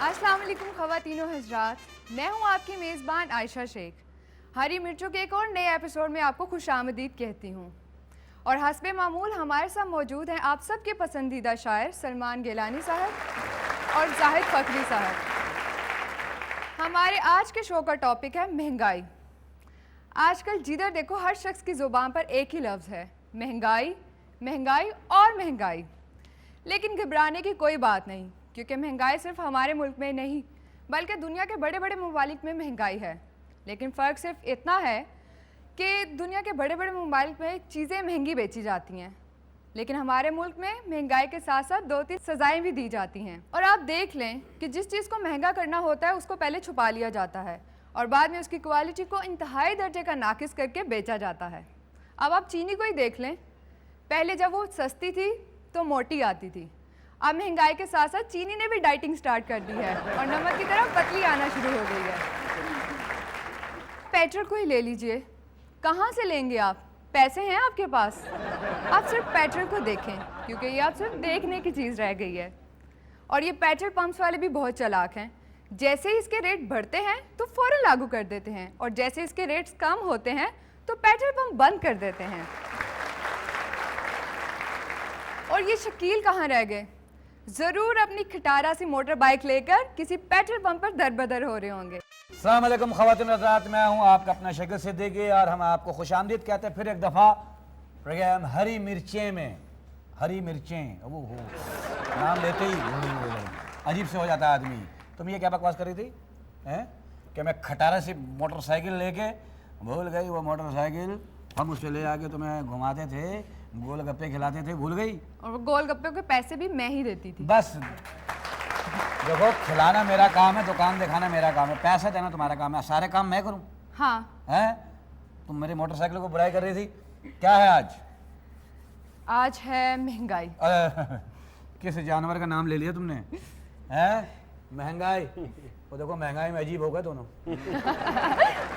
अस्सलाम वालेकुम ख़वातीनो हज़रात, मैं हूँ आपकी मेज़बान आयशा शेख। हरी मिर्चों के एक और नए एपिसोड में आपको खुशामदीद कहती हूँ। और हस्बे मामूल हमारे साथ मौजूद हैं आप सबके पसंदीदा शायर सलमान गिलानी साहब और जाहिद फ़खरी साहब। हमारे आज के शो का टॉपिक है महंगाई। आजकल जिधर देखो हर शख्स की ज़ुबान पर एक ही लफ्ज़ है, महंगाई, महंगाई और महंगाई। लेकिन घबराने की कोई बात नहीं, क्योंकि महंगाई सिर्फ हमारे मुल्क में नहीं बल्कि दुनिया के बड़े बड़े ममालिक में महंगाई है। लेकिन फ़र्क सिर्फ इतना है कि दुनिया के बड़े बड़े ममालिक में चीज़ें महंगी बेची जाती हैं, लेकिन हमारे मुल्क में महंगाई के साथ साथ 2-3 सज़ाएँ भी दी जाती हैं। और आप देख लें कि जिस चीज़ को महंगा करना होता है उसको पहले छुपा लिया जाता है और बाद में उसकी क्वालिटी को इंतहाई दर्जे का नाकिस करके बेचा जाता है। अब आप चीनी को ही देख लें, पहले जब वो सस्ती थी तो मोटी आती थी, अब महंगाई के साथ साथ चीनी ने भी डाइटिंग स्टार्ट कर दी है और नमक की तरह पतली आना शुरू हो गई है। पेट्रोल को ही ले लीजिए, कहाँ से लेंगे आप? पैसे हैं आपके पास? आप सिर्फ पेट्रोल को देखें, क्योंकि ये आप सिर्फ देखने की चीज़ रह गई है। और ये पेट्रोल पंप्स वाले भी बहुत चालाक हैं, जैसे ही इसके रेट बढ़ते हैं तो फ़ौरन लागू कर देते हैं और जैसे इसके रेट्स कम होते हैं तो पेट्रोल पंप बंद कर देते हैं। और ये शकील कहाँ रह गए? ज़रूर अपनी खटारा सी मोटर बाइक लेकर किसी पेट्रोल पंप पर दरबदर हो रहे होंगे। अस्सलाम वालेकुम ख़वातीन हज़रात, मैं हूँ आपका अपना शकील सिद्दीकी और हम आपको खुशामदीद कहते हैं फिर एक दफ़ा प्रोग्राम हरी मिर्चें में। हरी मिर्चें, वो हो नाम लेते ही अजीब से हो जाता है आदमी। तुम ये क्या बकवास कर रही थी हैं कि मैं खटारा सी मोटरसाइकिल लेके, भूल गई वो मोटरसाइकिल हम उससे ले आके तुम्हें घुमाते थे, गोलगप्पे खिलाते थे, भूल गई? और वो गोलगप्पे के पैसे भी मैं ही देती थी। बस देखो, खिलाना मेरा काम है, दुकान दिखाना मेरा काम है, पैसा देना तुम्हारा काम है, सारे काम मैं करूं? हाँ। हैं? तुम मेरी मोटरसाइकिल को बुराई कर रही थी। क्या है आज? आज है महंगाई। किस जानवर का नाम ले लिया तुमने? हैं? महंगाई। वो देखो महंगाई में अजीब हो गए दोनों।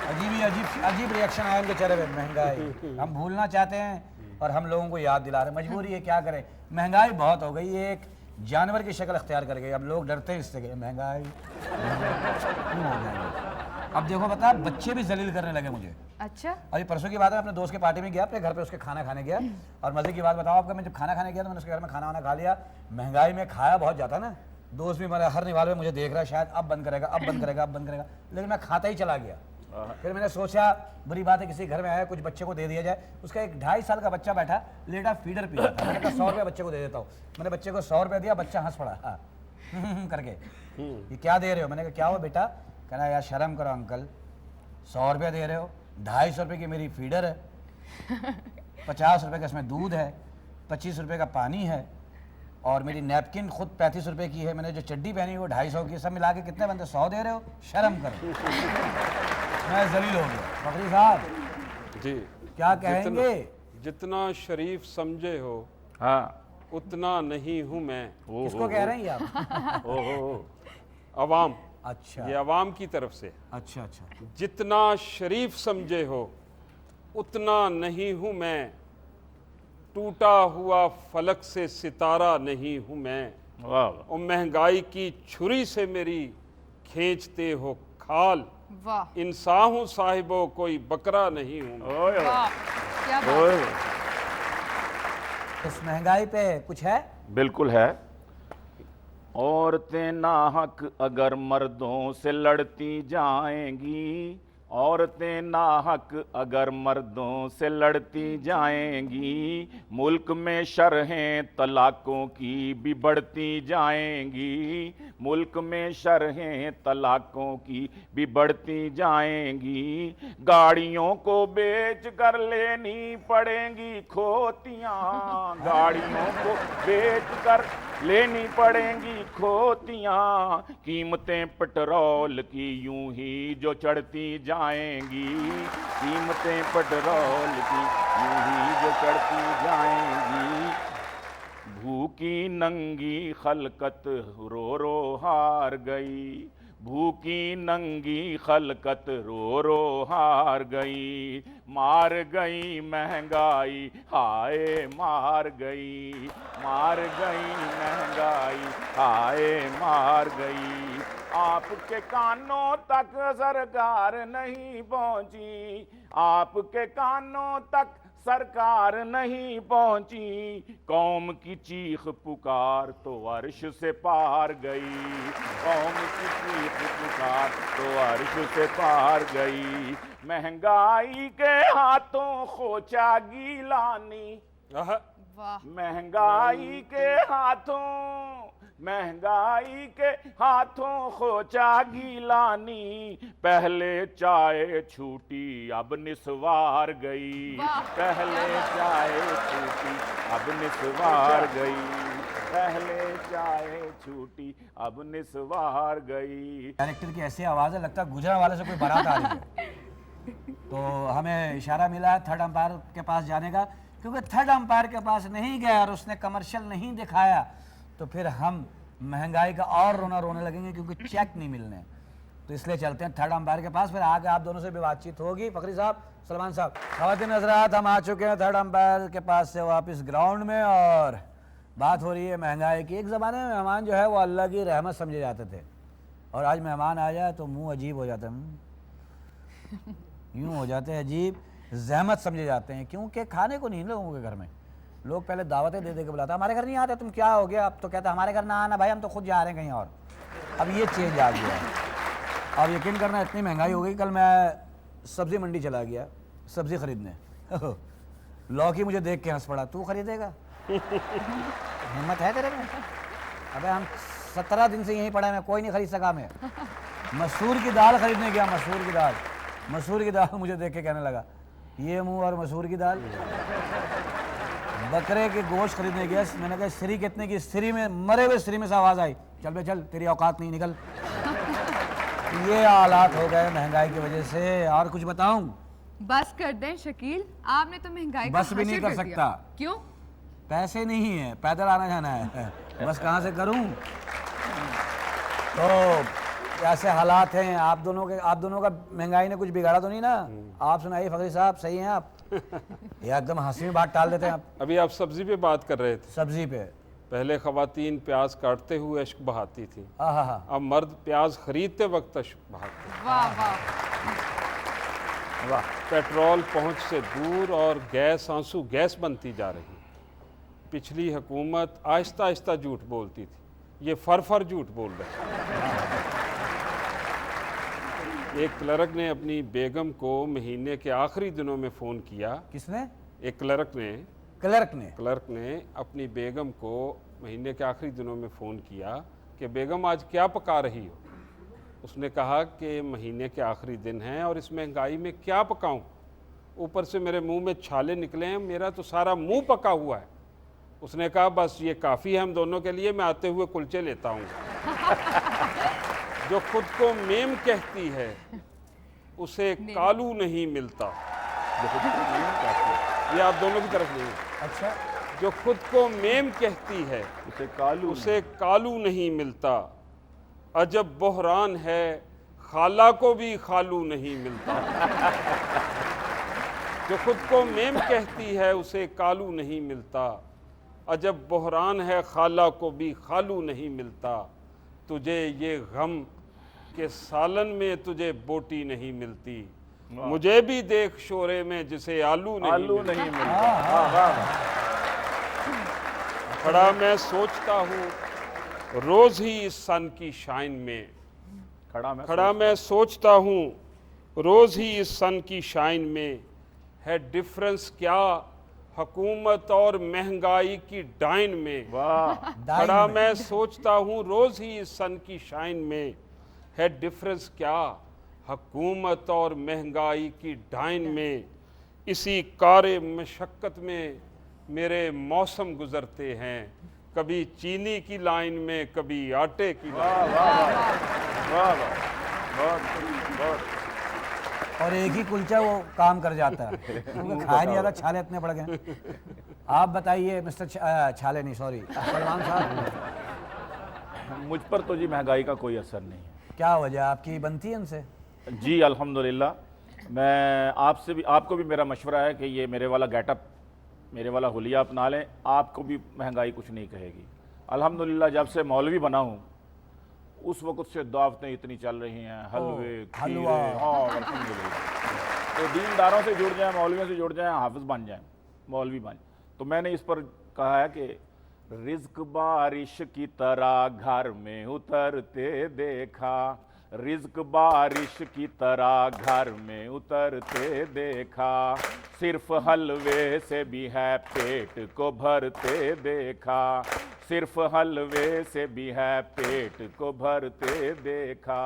अजीब रिएक्शन आया उनके चेहरे पे। महंगाई हम भूलना चाहते हैं और हम लोगों को याद दिला रहे, मजबूरी है, क्या करें। महंगाई बहुत हो गई, एक जानवर की शक्ल अख्तियार कर गई। अब लोग डरते हैं इससे कि महंगाई क्यों हो जाएगी। अब देखो बता, बच्चे भी जलील करने लगे मुझे। अच्छा। अभी परसों की बात है, अपने दोस्त के पार्टी में गया, अपने घर पे उसके खाना खाने गया और मजे की बात बताओ आपको, मैं जब खाना खाने गया तो मैंने उसके घर में खाना वाना खा लिया। महंगाई में खाया बहुत जाता ना, दोस्त भी मेरा हर निवाल में मुझे देख रहा है, शायद अब बंद करेगा, अब बंद करेगा, अब बंद करेगा, लेकिन मैं खाता ही चला गया। फिर मैंने सोचा बुरी बात है, किसी घर में आया कुछ बच्चे को दे दिया जाए। उसका एक 2.5 साल का बच्चा बैठा लेटा फीडर पी रहा था। मैंने कहा 100 रुपये बच्चे को दे देता हूँ। मैंने बच्चे को 100 रुपये दिया, बच्चा हंस पड़ा हाँ करके, ये क्या दे रहे हो? मैंने कहा क्या हो बेटा? कहना यार शर्म करो अंकल, 100 रुपये दे रहे हो, 250 रुपये की मेरी फीडर है, 50 रुपये का इसमें दूध है, 25 रुपये का पानी है और मेरी नैपकिन खुद 35 रुपये की है, मैंने जो चड्डी पहनी वो 250 की, सब मिला के कितने बनते? 100 दे रहे हो, शर्म करो। मैं जलील हो गया। फखरी साहब जी क्या कहेंगे? जितना शरीफ समझे हो हाँ, उतना नहीं हूँ मैं। किसको कह रहे हैं ये आप? अवाम, अच्छा ये अवाम की तरफ से। अच्छा अच्छा। जितना शरीफ समझे हो उतना नहीं हूँ मैं, टूटा हुआ फलक से सितारा नहीं हूँ मैं। वाह और महंगाई की छुरी से मेरी खींचते हो खाल, वाह इंसान हूँ साहिबो कोई बकरा नहीं हूँ मैं। वाह, क्या बात है। इस महंगाई पे कुछ है? बिल्कुल है। औरतें नाहक अगर मर्दों से लड़ती जाएंगी, औरतें नाहक अगर मर्दों से लड़ती जाएंगी, मुल्क में शरहें तलाकों की भी बढ़ती जाएंगी, मुल्क में शरहें तलाकों की भी बढ़ती जाएंगी, गाड़ियों को बेच कर लेनी पड़ेंगी खोतियाँ, गाड़ियों को बेच कर लेनी पड़ेंगी खोतियाँ, कीमतें पेट्रोल की यूं ही जो चढ़ती जाएंगी, कीमतें पेट्रोल की यूं ही जो चढ़ती जाएंगी, भूखी नंगी खलकत रो रो हार गई, भूखी नंगी खलकत रो रो हार गई, मार गई महंगाई हाय मार गई, मार गई महंगाई हाय मार गई, आपके कानों तक सरकार नहीं पहुंची, आपके कानों तक सरकार नहीं पहुंची, कौम की चीख पुकार तो अर्श से पार गई, कौम की चीख पुकार तो अर्श से पार गई। महंगाई के हाथों खोचा गीलानी, आहा, वाह, महंगाई के हाथों, महंगाई के हाथों खोचा गीलानी, पहले चाय छूटी अब निस्वार गई, वाह। पहले चाय छूटी अब निस्वार गई, पहले चाय छूटी अब निस्वार गई। डायरेक्टर की ऐसी आवाज़ है, लगता है गुजरांवाले से कोई बारात आ रही है। तो हमें इशारा मिला है थर्ड अंपायर के पास जाने का, क्योंकि थर्ड अंपायर के पास नहीं गया और उसने कमर्शियल नहीं दिखाया तो फिर हम महंगाई का और रोने लगेंगे, क्योंकि चेक नहीं मिलने। तो इसलिए चलते हैं थर्ड अंपायर के पास, फिर आगे आप दोनों से भी बातचीत होगी। फखरी साहब, सलमान साहब, ख़वातीन हज़रात, हम आ चुके हैं थर्ड अंपायर के पास से वापस ग्राउंड में और बात हो रही है महंगाई की। एक ज़माने में मेहमान जो है वो अल्लाह की रहमत समझे जाते थे और आज मेहमान आ जाए तो मुँह अजीब हो जाता है, यूँ हो जाते हैं अजीब, जहमत समझे जाते हैं, क्योंकि खाने को नहीं लोगों के घर में। लोग पहले दावतें दे दे के बुलाते, हमारे घर नहीं आते, तुम क्या हो गया? अब तो कहते हमारे घर ना आना भाई, हम तो खुद जा रहे हैं कहीं और। अब ये चेंज आ गया है। अब यकीन करना इतनी महंगाई हो गई, कल मैं सब्ज़ी मंडी चला गया सब्ज़ी ख़रीदने, लौकी मुझे देख के हंस पड़ा, तू खरीदेगा? हिम्मत है तेरे में? अबे हम 17 दिन से यहीं पड़ा, मैं कोई नहीं खरीद सका। मैं मसूर की दाल खरीदने गया, मसूर की दाल, मसूर की दाल मुझे देख के कहने लगा ये मुंह और मसूर की दाल। बकरे के गोश्त खरीदने गया, मैंने कहा स्त्री कितने की? स्त्री में, मरे हुए स्त्री में से आवाज़ आई, चल बे चल, तेरी औकात नहीं, निकल। ये हालात हो गए महंगाई की वजह से। और कुछ बताऊं? बस कर दें शकील, आपने तो महंगाई का बस भी नहीं हशर कर दिया। सकता। क्यों? पैसे नहीं है, पैदल आना जाना है, बस कहाँ से करूं? तो ऐसे हालात हैं। आप दोनों का महंगाई ने कुछ बिगाड़ा तो नहीं ना? आप सुनाइए फखरी साहब, सही हैं आप? ये एकदम हंसी में बात टाल देते हैं आप। अभी आप सब्जी पे बात कर रहे थे। सब्जी पे पहले खवातीन प्याज काटते हुए अश्क बहाती थी, हाँ हाँ हाँ, अब मर्द प्याज खरीदते वक्त अश्क बहाते हैं। वाह वाह, वाह। पेट्रोल पहुंच से दूर और गैस आंसू गैस बनती जा रही। पिछली हुकूमत आहिस्ता आहिस्ता झूठ बोलती थी, ये फर झूठ बोल रहे। एक क्लर्क ने अपनी बेगम को महीने के आखिरी दिनों में फ़ोन किया। किसने? एक क्लर्क ने अपनी बेगम को महीने के आखिरी दिनों में फ़ोन किया कि बेगम आज क्या पका रही हो? उसने कहा कि महीने के आखिरी दिन हैं और इस महंगाई में क्या पकाऊं? ऊपर से मेरे मुंह में छाले निकले हैं, मेरा तो सारा मुंह पका हुआ है। उसने कहा बस ये काफ़ी है हम दोनों के लिए, मैं आते हुए कुलचे लेता हूँ। जो खुद को मेम कहती है उसे कालू नहीं मिलता। जो खुद को मेम कहती है, ये आप दोनों की तरफ नहीं है। अच्छा, जो खुद को मेम कहती है उसे कालू नहीं मिलता। अजब बहरान है, खाला को भी खालू नहीं मिलता। जो खुद को मेम कहती है उसे कालू नहीं मिलता। अजब बहरान है, खाला को भी खालू नहीं मिलता। तुझे ये गम के सालन में तुझे बोटी नहीं मिलती। मुझे भी देख शोरे में जिसे आलू नहीं मिलता। खड़ा मैं सोचता हूँ रोज ही इस सन की शाइन में, खड़ा मैं सोचता हूँ रोज ही इस सन की शाइन में, है डिफरेंस क्या हुकूमत और महंगाई की डाइन में। खड़ा मैं सोचता हूँ रोज ही इस सन की शाइन में, है डिफरेंस क्या हुकूमत और महंगाई की डाइन में। इसी कारे मशक्क़त में मेरे मौसम गुजरते हैं, कभी चीनी की लाइन में कभी आटे की लाइन में। और एक ही कुलचा वो काम कर जाता है, क्योंकि खाया नहीं जाता, छाले इतने पड़ गए। आप बताइए मिस्टर छाले नहीं, सॉरी, सलमान साहब। मुझ पर तो जी महंगाई का कोई असर नहीं है। क्या वजह, आपकी बनती है इनसे? जी अल्हम्दुलिल्लाह। मैं आपसे भी, आपको भी मेरा मशवरा है कि ये मेरे वाला गेटअप, मेरे वाला हुलिया अपना लें, आपको भी महंगाई कुछ नहीं कहेगी। अल्हम्दुलिल्लाह जब से मौलवी बना हूँ उस वक्त से दावतें इतनी चल रही हैं, हलवे, हलवा। खीरे, हाँ, अल्हम्दुलिल्लाह। तो दीनदारों से जुड़ जाएं, मौलवियों से जुड़ जाएं, हाफिज बन जाएं, मौलवी बन जाएं। तो मैंने इस पर कहा है कि रिज्क बारिश की तरह घर में उतरते देखा, रिज्क बारिश की तरह घर में उतरते देखा, सिर्फ हलवे से भी है पेट को भरते देखा, सिर्फ हलवे से भी है पेट को भरते देखा,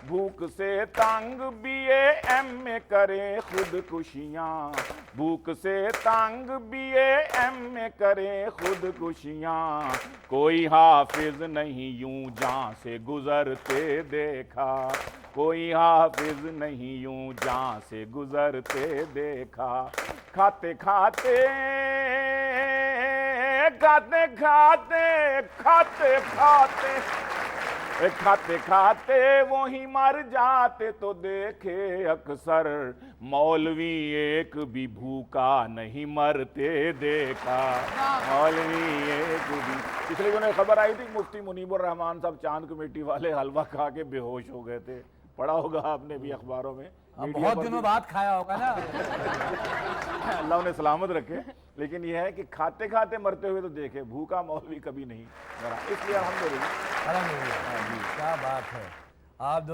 भूख से तंग BA-MA करे खुदकुशियाँ, भूख से तंग BA-MA करे खुदकुशियाँ, कोई हाफिज नहीं यूं जान से गुजरते देखा, कोई हाफिज नहीं यूं जान से गुजरते देखा, खाते खाते खाते खाते खाते खाते खाते खाते वो ही मर जाते तो देखे अक्सर, मौलवी एक भी भूखा नहीं मरते देखा, मौलवी एक भी। पिछले दिनों खबर आई थी मुफ्ती मुनीबुर रहमान साहब चांद कमेटी वाले हलवा खा के बेहोश हो गए थे, पढ़ा होगा आपने भी अखबारों में। बहुत दिनों बाद खाया होगा ना। अल्लाह उन्हें सलामत रखे, लेकिन यह है कि खाते खाते मरते हुए तो देखे, भूखा मौलवी कभी नहीं मरा, इसलिए अल्हम्दुलिल्लाह। क्या बात है आप